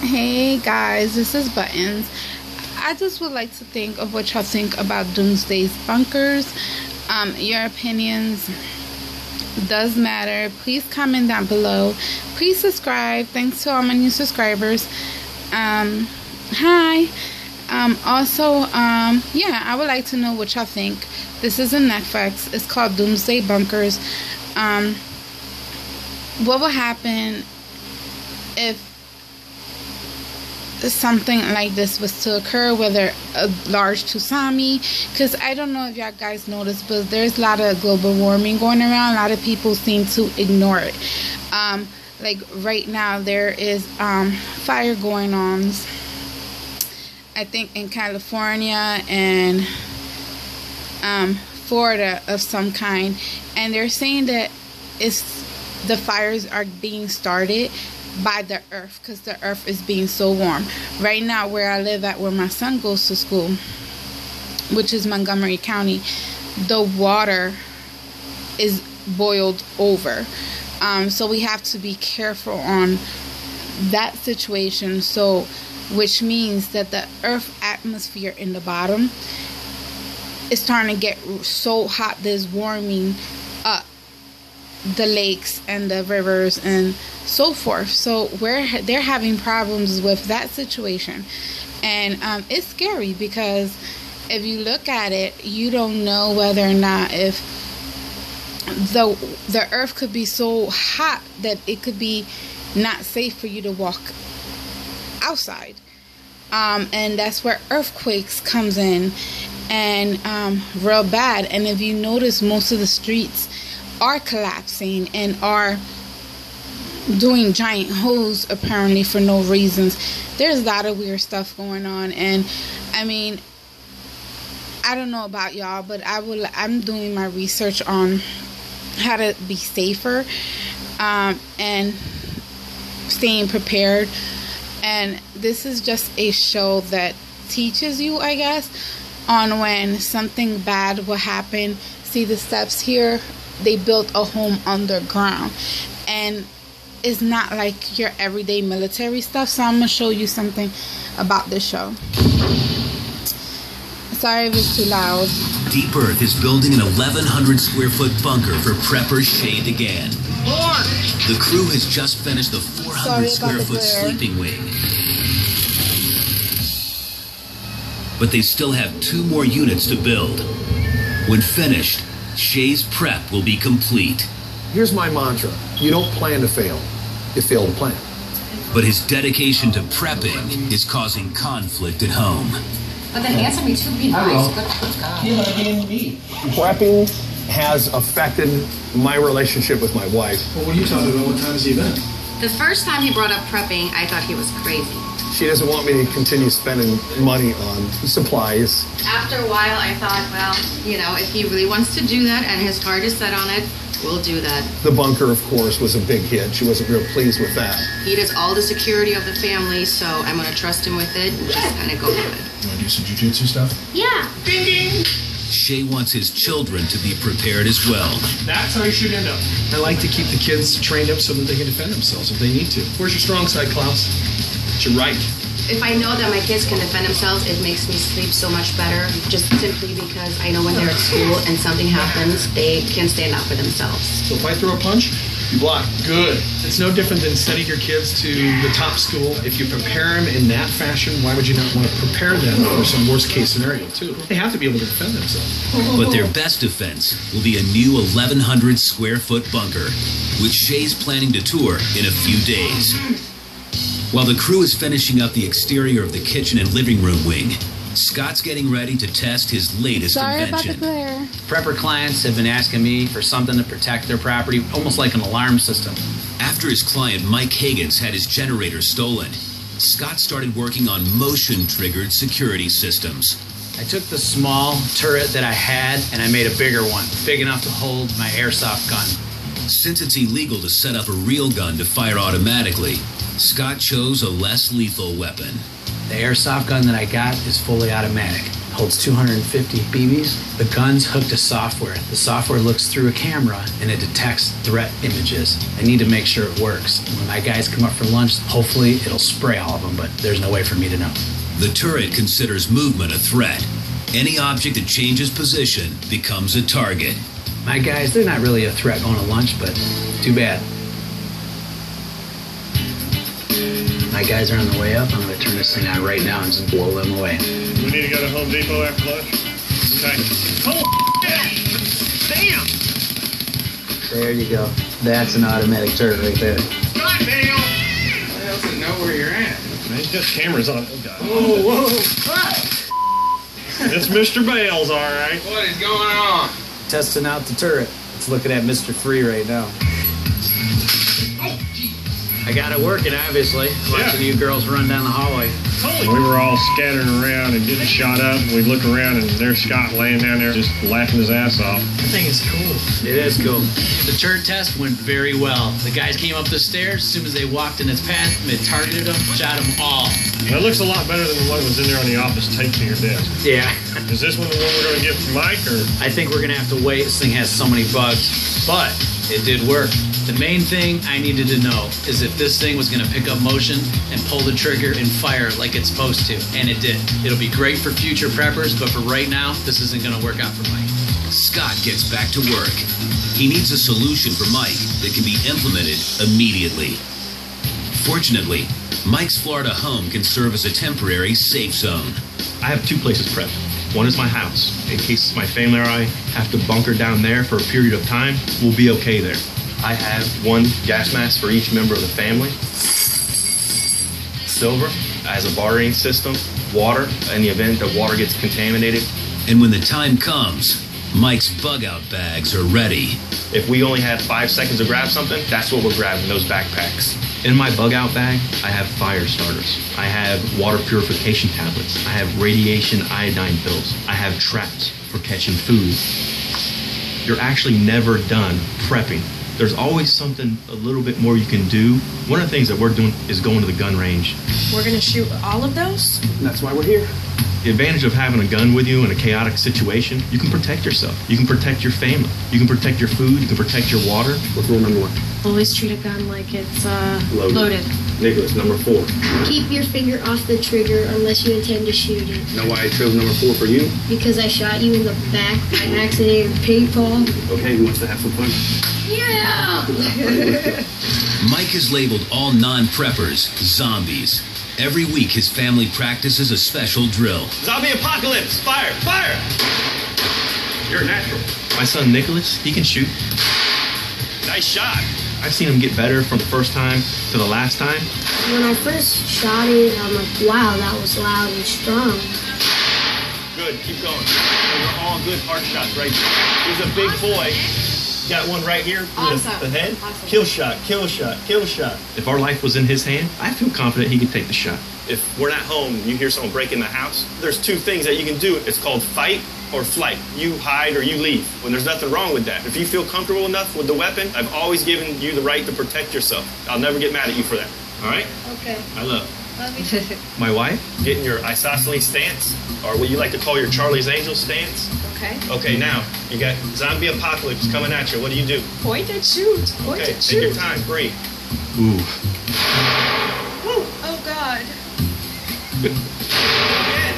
Hey guys, this is Buttons. I just would like to think of what y'all think about Doomsday's bunkers. Your opinions does matter. Please comment down below. Please subscribe. Thanks to all my new subscribers. Hi. Yeah, I would like to know what y'all think. This is on Netflix. It's called Doomsday Bunkers. What will happen if something like this was to occur, whether a large tsunami? Because I don't know if y'all guys noticed, but there's a lot of global warming going around. A lot of people seem to ignore it. Like right now there is fire going on, I think in California and Florida of some kind, and they're saying that the fires are being started by the earth because the earth is being so warm. Right now where I live at, where my son goes to school, which is Montgomery County, the water is boiled over. So we have to be careful on that situation. So which means that the earth atmosphere in the bottom is starting to get so hot that it's warming up the lakes and the rivers and so forth. So they're having problems with that situation, and it's scary because if you look at it, you don't know whether or not if the earth could be so hot that it could be not safe for you to walk outside, and that's where earthquakes comes in, and real bad. And if you notice, most of the streets are collapsing and are doing giant holes apparently for no reasons. There's a lot of weird stuff going on, and I mean, I don't know about y'all, but I'm doing my research on how to be safer and staying prepared. And this is just a show that teaches you, I guess, on when something bad will happen. See the steps here? They built a home underground, and it's not like your everyday military stuff. So I'm gonna show you something about this show. Sorry if it's too loud. Deep Earth is building an 1,100 square foot bunker for prepper Shay DeGan. The crew has just finished the 400 square foot sleeping wing, but they still have 2 more units to build. When finished, Shay's prep will be complete. Here's my mantra. You don't plan to fail. You fail to plan. But his dedication to prepping is causing conflict at home. But then answer me too, be nice. Good God. Prepping has affected my relationship with my wife. Well, what are you talking about? What time has he been? The first time he brought up prepping, I thought he was crazy. She doesn't want me to continue spending money on supplies. After a while, I thought, well, you know, if he really wants to do that and his heart is set on it, we'll do that. The bunker, of course, was a big hit. She wasn't real pleased with that. He does all the security of the family, so I'm going to trust him with it and just kind of go with it. You want to do some jiu-jitsu stuff? Yeah. Ding, ding. Shay wants his children to be prepared as well. That's how you should end up. I like to keep the kids trained up so that they can defend themselves if they need to. Where's your strong side, Klaus? It's your right. If I know that my kids can defend themselves, it makes me sleep so much better, just simply because I know when they're at school and something happens, they can stand up for themselves. So if I throw a punch, you block. Good. It's no different than sending your kids to the top school. If you prepare them in that fashion, why would you not want to prepare them for some worst case scenario too? They have to be able to defend themselves. But their best defense will be a new 1,100 square foot bunker, which Shay's planning to tour in a few days. While the crew is finishing up the exterior of the kitchen and living room wing, Scott's getting ready to test his latest invention. About the glare. Prepper clients have been asking me for something to protect their property, almost like an alarm system. After his client Mike Higgins had his generator stolen, Scott started working on motion-triggered security systems. I took the small turret that I had and I made a bigger one, big enough to hold my airsoft gun. Since it's illegal to set up a real gun to fire automatically, Scott chose a less lethal weapon. The airsoft gun that I got is fully automatic. Holds 250 BBs. The gun's hooked to software. The software looks through a camera and it detects threat images. I need to make sure it works. When my guys come up for lunch, hopefully it'll spray all of them, but there's no way for me to know. The turret considers movement a threat. Any object that changes position becomes a target. My guys, they're not really a threat going to lunch, but too bad. My guys are on the way up. I'm going to turn this thing on right now and just blow them away. We need to go to Home Depot after lunch. Okay. Holy shit! Damn! There you go. That's an automatic turret right there. God damn! I doesn't know where you're at. Man, he's got cameras on. Oh, God. Whoa! It's Mr. Bales, all right. What is going on? Testing out the turret. It's looking at Mr. Free right now. I got it working, obviously. Watching you girls run down the hallway. We were all scattering around and getting shot up. We look around and there's Scott laying down there just laughing his ass off. I think it's cool. It is cool. The turret test went very well. The guys came up the stairs. As soon as they walked in its path, they targeted them, shot them all. That looks a lot better than the one that was in there on the office tape to your desk. Yeah. Is this one the one we're going to get from Mike? Or? I think we're going to have to wait. This thing has so many bugs. But it did work. The main thing I needed to know is if this thing was going to pick up motion and pull the trigger and fire like it's supposed to. And it did. It'll be great for future preppers, but for right now, this isn't going to work out for Mike. Scott gets back to work. He needs a solution for Mike that can be implemented immediately. Fortunately, Mike's Florida home can serve as a temporary safe zone. I have two places prepped. One is my house. In case my family or I have to bunker down there for a period of time, we'll be okay there. I have one gas mask for each member of the family. Silver as a bartering system. Water in the event that water gets contaminated. And when the time comes, Mike's bug-out bags are ready. If we only have 5 seconds to grab something, that's what we're grabbing, those backpacks. In my bug-out bag, I have fire starters. I have water purification tablets. I have radiation iodine pills. I have traps for catching food. You're actually never done prepping. There's always something a little bit more you can do. One of the things that we're doing is going to the gun range. We're going to shoot all of those? That's why we're here. The advantage of having a gun with you in a chaotic situation, you can protect yourself. You can protect your family. You can protect your food. You can protect your water. What's rule number 1? Always treat a gun like it's loaded. Nicholas, number 4. Keep your finger off the trigger unless you intend to shoot it. Know why I chose number 4 for you? Because I shot you in the back by accident with paintball. Okay, who wants to have some fun? Yeah! Mike has labeled all non-preppers zombies. Every week, his family practices a special drill. Zombie apocalypse! Fire! Fire! You're a natural. My son Nicholas, he can shoot. Nice shot. I've seen him get better from the first time to the last time. When I first shot it, I'm like, wow, that was loud and strong. Good, keep going. Those are all good hard shots right there. He's a big boy. Got one right here. Awesome. The head. Awesome. Kill shot, kill shot, kill shot. If our life was in his hand, I feel confident he could take the shot. If we're not home and you hear someone break in the house, there's 2 things that you can do. It's called fight or flight. You hide or you leave. When there's nothing wrong with that. If you feel comfortable enough with the weapon, I've always given you the right to protect yourself. I'll never get mad at you for that. All right? Okay. I love. Love you. My wife, getting your isosceles stance, or what you like to call your Charlie's Angels stance. Okay. Okay, now, you got zombie apocalypse coming at you. What do you do? Point and shoot. Point Okay, and take your shoot. time. Breathe. Ooh. Woo. Oh, God. Again.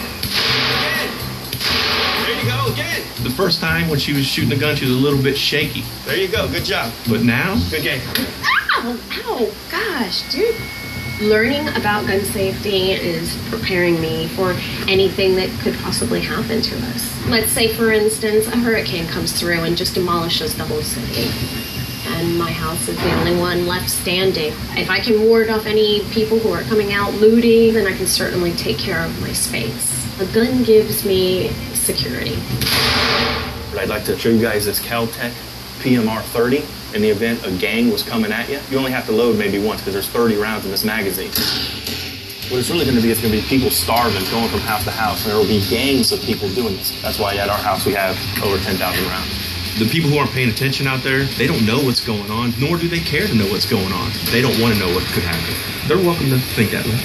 There you go, again. The first time when she was shooting the gun, she was a little bit shaky. There you go. Good job. But now, good game. Ow, ow, gosh, dude. Learning about gun safety is preparing me for anything that could possibly happen to us. Let's say, for instance, a hurricane comes through and just demolishes the whole city. And my house is the only one left standing. If I can ward off any people who are coming out looting, then I can certainly take care of my space. A gun gives me security. What I'd like to show you guys is Cal-Tech PMR 30. In the event a gang was coming at you, you only have to load maybe once because there's 30 rounds in this magazine. What it's really going to be, it's going to be people starving, going from house to house, and there will be gangs of people doing this. That's why at our house we have over 10,000 rounds. The people who aren't paying attention out there, they don't know what's going on, nor do they care to know what's going on. They don't want to know what could happen. They're welcome to think that way.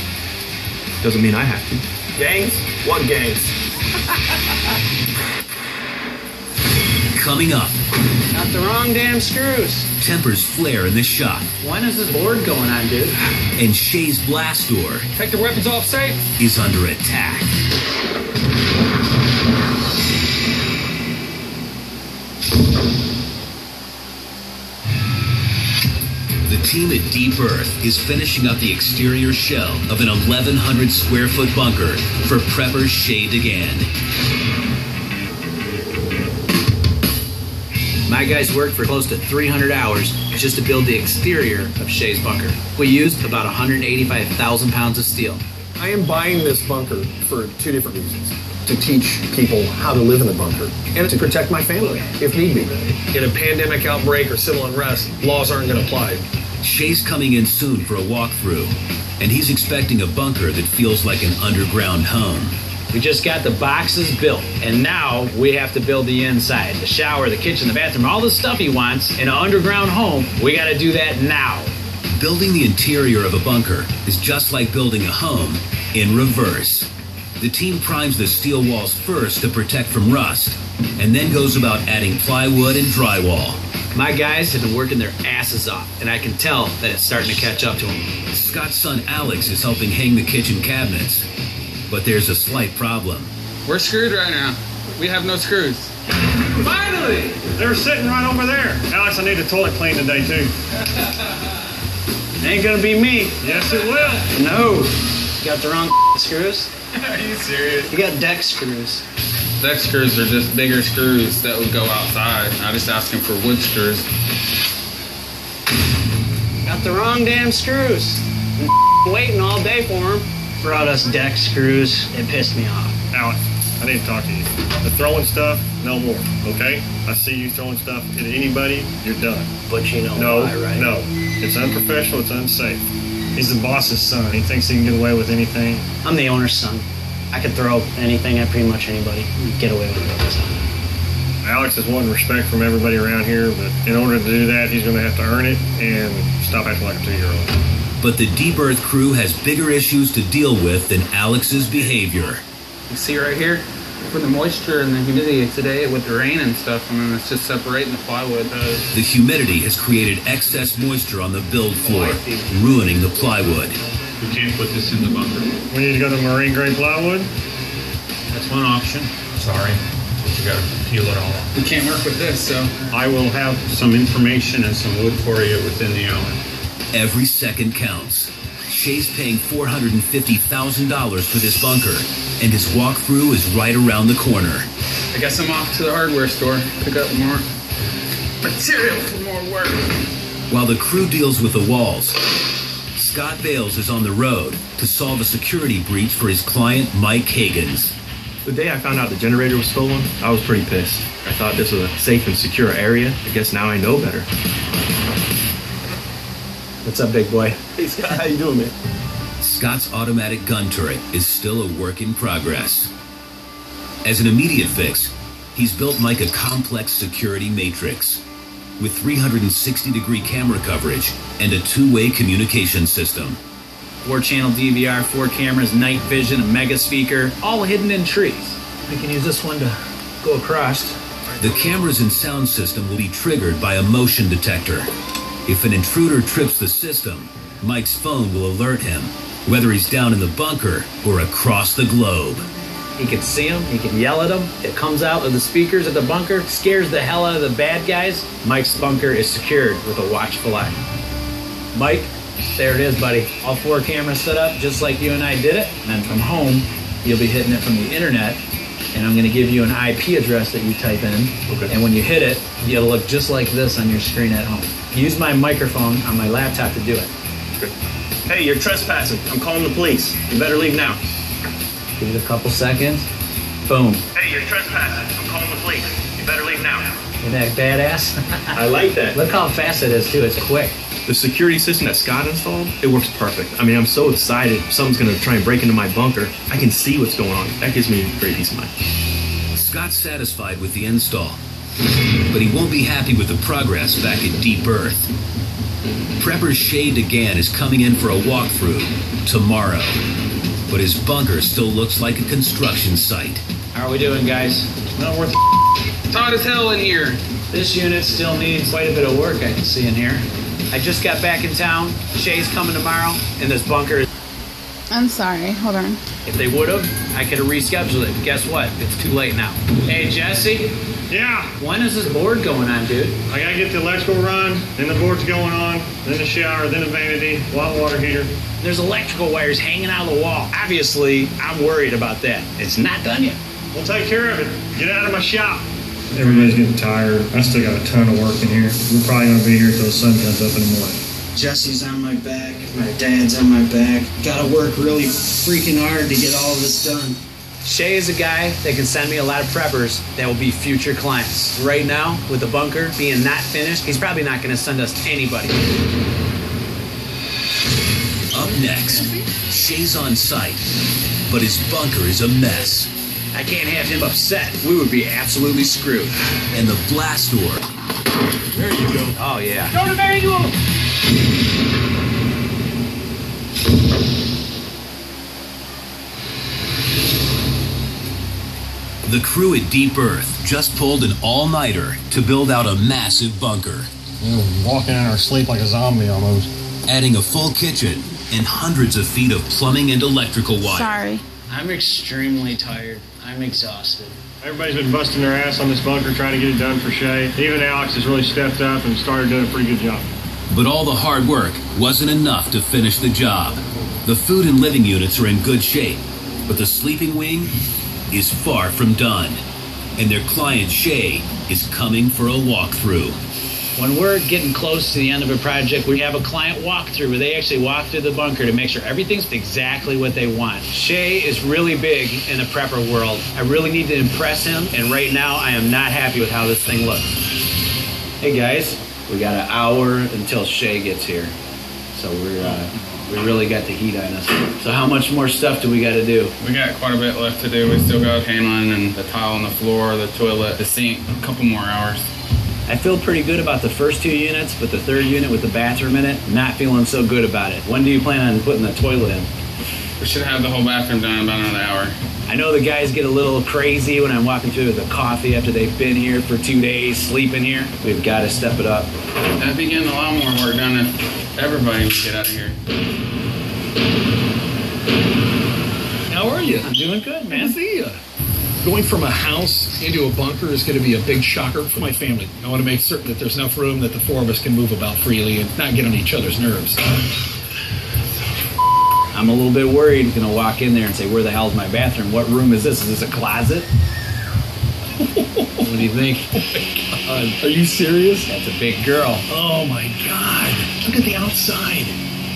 Doesn't mean I have to. Gangs? What gangs? Coming up, Got the wrong damn screws. tempers flare in the shop, When is this board going on, dude? and Shay's blast door Take the weapons off safe. is under attack. The team at Deep Earth is finishing up the exterior shell of an 1,100 square foot bunker for prepper Shay DeGan. My guys worked for close to 300 hours just to build the exterior of Shay's bunker. We used about 185,000 pounds of steel. I am buying this bunker for two different reasons. To teach people how to live in a bunker and to protect my family, if need be. In a pandemic outbreak or civil unrest, laws aren't going to apply. Shay's coming in soon for a walkthrough, and he's expecting a bunker that feels like an underground home. We just got the boxes built, and now we have to build the inside. The shower, the kitchen, the bathroom, all the stuff he wants in an underground home. We got to do that now. Building the interior of a bunker is just like building a home in reverse. The team primes the steel walls first to protect from rust, and then goes about adding plywood and drywall. My guys have been working their asses off, and I can tell that it's starting to catch up to them. Scott's son Alex is helping hang the kitchen cabinets, but there's a slight problem. We're screwed right now. We have no screws. Finally! They're sitting right over there. Alex, I need a toilet clean today, too. Ain't gonna be me. Yes, it will. No. Got the wrong screws? Are you serious? You got deck screws. Deck screws are just bigger screws that would go outside. I just asked him for wood screws. Got the wrong damn screws. Waiting all day for them. Brought us deck screws. It pissed me off. Alex, I need to talk to you. The throwing stuff, no more, okay? I see you throwing stuff at anybody, you're done. But you know No, why, right? no. It's unprofessional, it's unsafe. He's the boss's son. He thinks he can get away with anything. I'm the owner's son. I could throw anything at pretty much anybody. Get away with it all the time. Alex is wanting respect from everybody around here, but in order to do that, he's going to have to earn it and stop acting like a 2-year-old. But the Deep Earth crew has bigger issues to deal with than Alex's behavior. You see right here? For the moisture and the humidity today with the rain and stuff, I mean, it's just separating the plywood. The humidity has created excess moisture on the build floor, ruining the plywood. We can't put this in the bunker. We need to go to marine grade plywood. That's one option. Sorry. You gotta peel it all off. We can't work with this, so. I will have some information and some wood for you within the hour. Every second counts. Shay's paying $450,000 for this bunker, and his walkthrough is right around the corner. I guess I'm off to the hardware store. Pick up more material for more work. While the crew deals with the walls, Scott Bales is on the road to solve a security breach for his client, Mike Higgins. The day I found out the generator was stolen, I was pretty pissed. I thought this was a safe and secure area. I guess now I know better. What's up, big boy? Hey, Scott, how you doing, man? Scott's automatic gun turret is still a work in progress. As an immediate fix, he's built Mike a complex security matrix with 360-degree camera coverage and a two-way communication system. 4-channel DVR, 4 cameras, night vision, a mega speaker, all hidden in trees. I can use this one to go across. The cameras and sound system will be triggered by a motion detector. If an intruder trips the system, Mike's phone will alert him, whether he's down in the bunker or across the globe. He can see them, he can yell at them. It comes out of the speakers at the bunker, scares the hell out of the bad guys. Mike's bunker is secured with a watchful eye. Mike, there it is, buddy. All 4 cameras set up just like you and I did it. And then from home, you'll be hitting it from the internet. And I'm going to give you an IP address that you type in. Okay. And when you hit it, it'll look just like this on your screen at home. Use my microphone on my laptop to do it. Okay. Hey, you're trespassing. I'm calling the police. You better leave now. Give it a couple seconds. Boom. Hey, you're trespassing. I'm calling the police. You better leave now. Isn't that badass? I like that. Look how fast it is, too. It's quick. The security system that Scott installed, it works perfect. I mean, I'm so excited. If someone's going to try and break into my bunker, I can see what's going on. That gives me a great peace of mind. Scott's satisfied with the install, But he won't be happy with the progress back at Deep Earth. Prepper Shay DeGan is coming in for a walkthrough tomorrow. But his bunker still looks like a construction site. How are we doing, guys? Not worth it. Hot as hell in here. This unit still needs quite a bit of work, I can see in here. I just got back in town. Shay's coming tomorrow, and this bunker... I'm sorry. Hold on. If they would have, I could have rescheduled it. Guess what? It's too late now. Hey, Jesse? Yeah. When is this board going on, dude? I gotta get the electrical run, then the board's going on, then the shower, then the vanity, hot water heater. There's electrical wires hanging out of the wall. Obviously, I'm worried about that. It's not done yet. We'll take care of it. Get out of my shop. Everybody's getting tired. I still got a ton of work in here. We're probably gonna be here till the sun comes up in the morning. Jesse's on my back. My dad's on my back. Gotta work really freaking hard to get all of this done. Shay is a guy that can send me a lot of preppers that will be future clients. Right now, with the bunker being not finished, he's probably not going to send us anybody. Up next, Shay's on site, but his bunker is a mess. I can't have him upset. We would be absolutely screwed. And the blast door. There you go. Oh, yeah. Go to manual! The crew at Deep Earth just pulled an all-nighter to build out a massive bunker. We were walking in our sleep like a zombie almost. Adding a full kitchen and hundreds of feet of plumbing and electrical wire. Sorry. I'm extremely tired. I'm exhausted. Everybody's been busting their ass on this bunker trying to get it done for Shay. Even Alex has really stepped up and started doing a pretty good job. But all the hard work wasn't enough to finish the job. The food and living units are in good shape, but the sleeping wing is far from done. And their client Shay is coming for a walkthrough. When we're getting close to the end of a project, we have a client walkthrough where they actually walk through the bunker to make sure everything's exactly what they want. Shay is really big in the prepper world. I really need to impress him, and right now I am not happy with how this thing looks. Hey guys, we got an hour until Shay gets here. So we really got the heat on us. So how much more stuff do we got to do? We got quite a bit left to do. We still got paneling and the tile on the floor, the toilet, the sink, a couple more hours. I feel pretty good about the first two units, but the third unit with the bathroom in it, not feeling so good about it. When do you plan on putting the toilet in? We should have the whole bathroom done in about another hour. I know the guys get a little crazy when I'm walking through with the coffee after they've been here for 2 days, sleeping here. We've got to step it up. That'd be getting a lot more work done if everybody would get out of here. How are you? I'm doing good, man. Good to see you. Going from a house into a bunker is going to be a big shocker for my family. I want to make certain that there's enough room that the four of us can move about freely and not get on each other's nerves. I'm a little bit worried. Going to walk in there and say, where the hell's my bathroom? What room is this? Is this a closet? What do you think? Oh my God. Are you serious? That's a big girl. Oh my God. Look at the outside.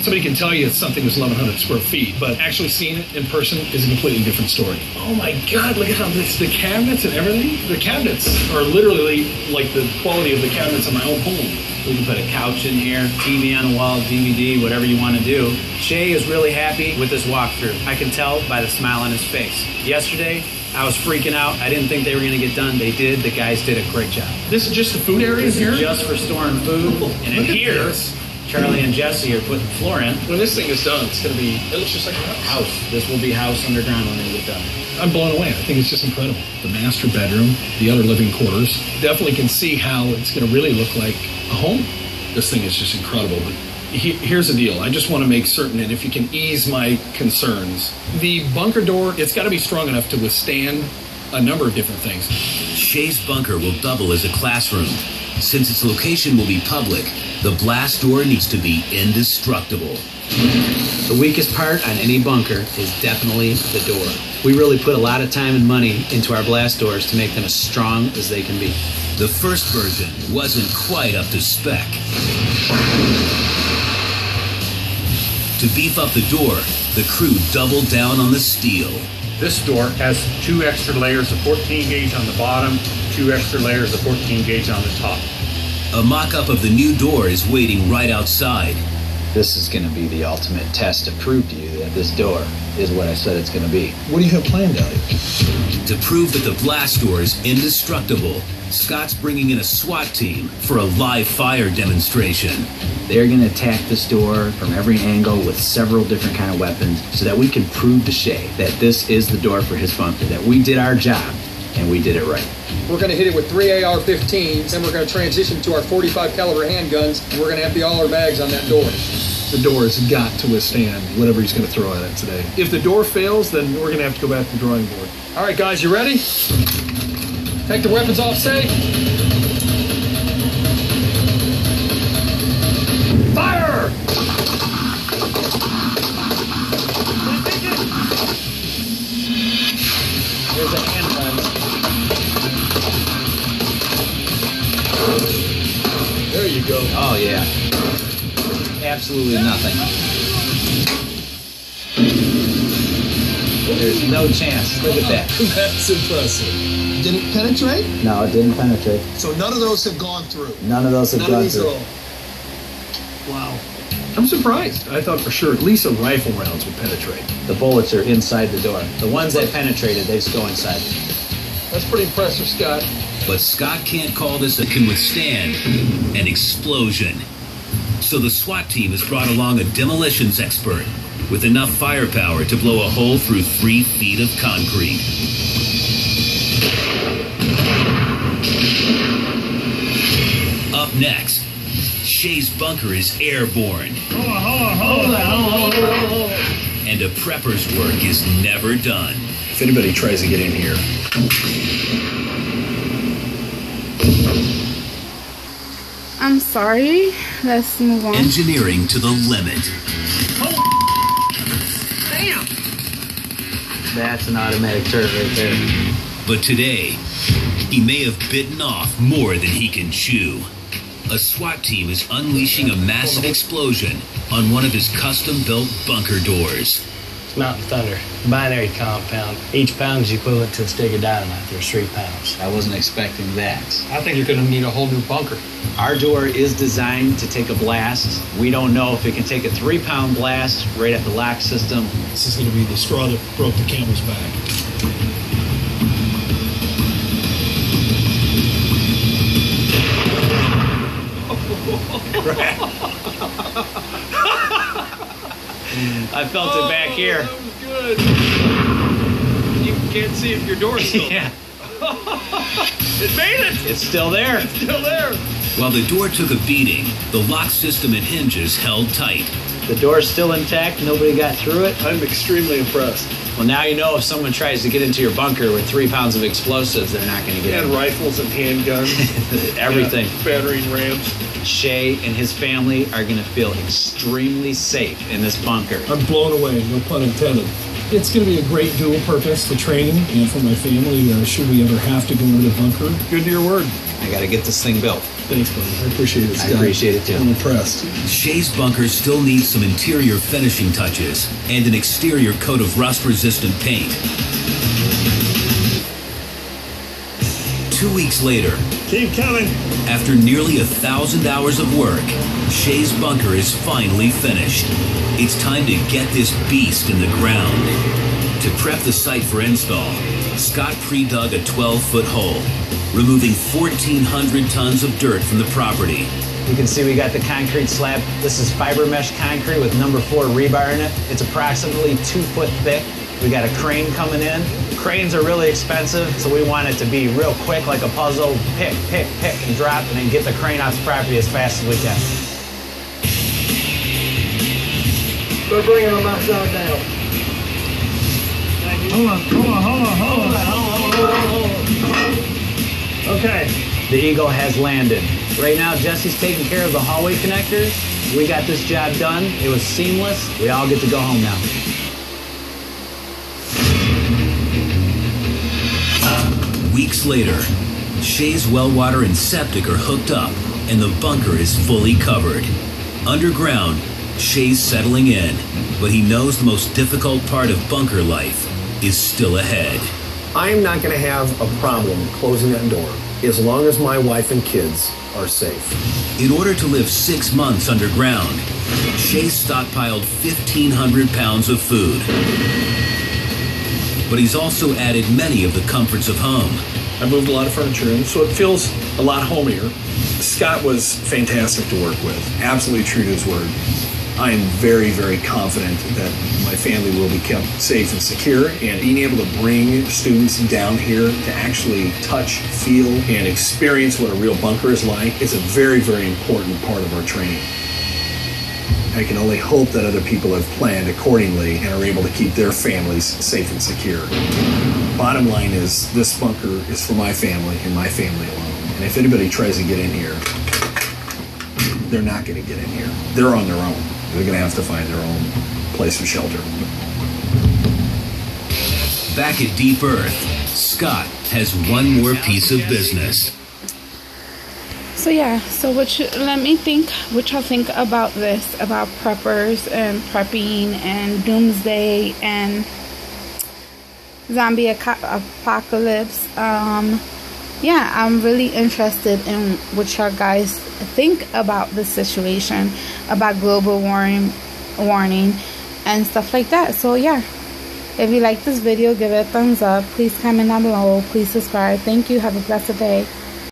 Somebody can tell you something is 1,100 square feet, but actually seeing it in person is a completely different story. Oh my God, look at how the cabinets and everything. The cabinets are literally like the quality of the cabinets in my own home. We can put a couch in here, TV on the wall, DVD, whatever you want to do. Shay is really happy with this walkthrough. I can tell by the smile on his face. Yesterday, I was freaking out. I didn't think they were going to get done. They did. The guys did a great job. This is just the food area here? Just for storing food. And in here, Charlie and Jesse are putting the floor in. When this thing is done, it's going to be, it looks just like a house. This will be house underground when they get done. I'm blown away. I think it's just incredible. The master bedroom, the other living quarters. Definitely can see how it's going to really look like a home. This thing is just incredible. But here's the deal. I just want to make certain that if you can ease my concerns, the bunker door, it's got to be strong enough to withstand a number of different things. Shay's bunker will double as a classroom. Since its location will be public, the blast door needs to be indestructible. The weakest part on any bunker is definitely the door. We really put a lot of time and money into our blast doors to make them as strong as they can be. The first version wasn't quite up to spec. To beef up the door, the crew doubled down on the steel. This door has 2 extra layers of 14 gauge on the bottom, 2 extra layers of 14 gauge on the top. A mock-up of the new door is waiting right outside. This is going to be the ultimate test to prove to you that this door is what I said it's going to be. What do you have planned out here? To prove that the blast door is indestructible, Scott's bringing in a SWAT team for a live fire demonstration. They're going to attack this door from every angle with several different kind of weapons so that we can prove to Shay that this is the door for his bunker, that we did our job and we did it right. We're going to hit it with 3 AR-15s, then we're going to transition to our 45 caliber handguns, and we're going to empty all our bags on that door. The door has got to withstand whatever he's going to throw at it today. If the door fails, then we're going to have to go back to the drawing board. All right, guys, you ready? Take the weapons off safe. Fire! There's a handgun. There you go. Oh, yeah. Absolutely nothing. There's no chance. Look at that. That's impressive. Did it penetrate? No, it didn't penetrate. So none of those have gone through? None of those have gone through. Wow. I'm surprised. I thought for sure at least some rifle rounds would penetrate. The bullets are inside the door. The ones that penetrated, they just go inside. That's pretty impressive, Scott. But Scott can't call this a can withstand an explosion. So the SWAT team has brought along a demolitions expert with enough firepower to blow a hole through 3 feet of concrete. Up next, Shay's bunker is airborne. Hold on. And a prepper's work is never done. If anybody tries to get in here, I'm sorry. Let's move on. Engineering to the limit. Damn! That's an automatic turret right there. But today, he may have bitten off more than he can chew. A SWAT team is unleashing a massive explosion on one of his custom-built bunker doors. Mountain Thunder, binary compound. Each pound is equivalent to a stick of dynamite. There's 3 pounds. I wasn't expecting that. I think you're going to need a whole new bunker. Our door is designed to take a blast. We don't know if it can take a 3-pound blast right at the lock system. This is going to be the straw that broke the camel's back. I felt it back here. That was good. You can't see if your door's still Yeah. It made it! It's still there. It's still there. While the door took a beating, the lock system and hinges held tight. The door's still intact. Nobody got through it. I'm extremely impressed. Well, now you know if someone tries to get into your bunker with 3 pounds of explosives, they're not going to get And in. rifles and handguns. Everything. Yeah, battering rams. Shay and his family are going to feel extremely safe in this bunker. I'm blown away, no pun intended. It's going to be a great dual purpose for training and for my family should we ever have to go into the bunker. Good to your word. I got to get this thing built. Thanks, buddy. I appreciate it, Scott. I appreciate it, too. I'm impressed. Shay's bunker still needs some interior finishing touches and an exterior coat of rust-resistant paint. 2 weeks later, Keep coming. after nearly 1,000 hours of work, Shay's bunker is finally finished. It's time to get this beast in the ground. To prep the site for install, Scott pre-dug a 12-foot hole, removing 1,400 tons of dirt from the property. You can see we got the concrete slab. This is fiber mesh concrete with number 4 rebar in it. It's approximately 2 foot thick. We got a crane coming in. Cranes are really expensive, so we want it to be real quick, like a puzzle. Pick, and drop, and then get the crane off the property as fast as we can. We're bringing them upside down. Hold on. Okay. The Eagle has landed. Right now, Jesse's taking care of the hallway connectors. We got this job done. It was seamless. We all get to go home now. Weeks later, Shay's well water and septic are hooked up, and the bunker is fully covered. Underground, Shay's settling in, but he knows the most difficult part of bunker life is still ahead. I'm not going to have a problem closing that door as long as my wife and kids are safe. In order to live 6 months underground, Shay's stockpiled 1,500 pounds of food. But he's also added many of the comforts of home, I moved a lot of furniture in, so it feels a lot homier. Scott was fantastic to work with, absolutely true to his word. I am very, very confident that my family will be kept safe and secure, and being able to bring students down here to actually touch, feel, and experience what a real bunker is like is a very, very important part of our training. I can only hope that other people have planned accordingly and are able to keep their families safe and secure. Bottom line is, this bunker is for my family and my family alone. And if anybody tries to get in here, they're not going to get in here. They're on their own. They're going to have to find their own place of shelter. Back at Deep Earth, Scott has one more piece of business. So yeah, so let me think what y'all think about this, about preppers and prepping and doomsday and zombie apocalypse. Yeah, I'm really interested in what y'all guys think about this situation, about global warming and stuff like that. So yeah, if you like this video, give it a thumbs up. Please comment down below. Please subscribe. Thank you. Have a blessed day.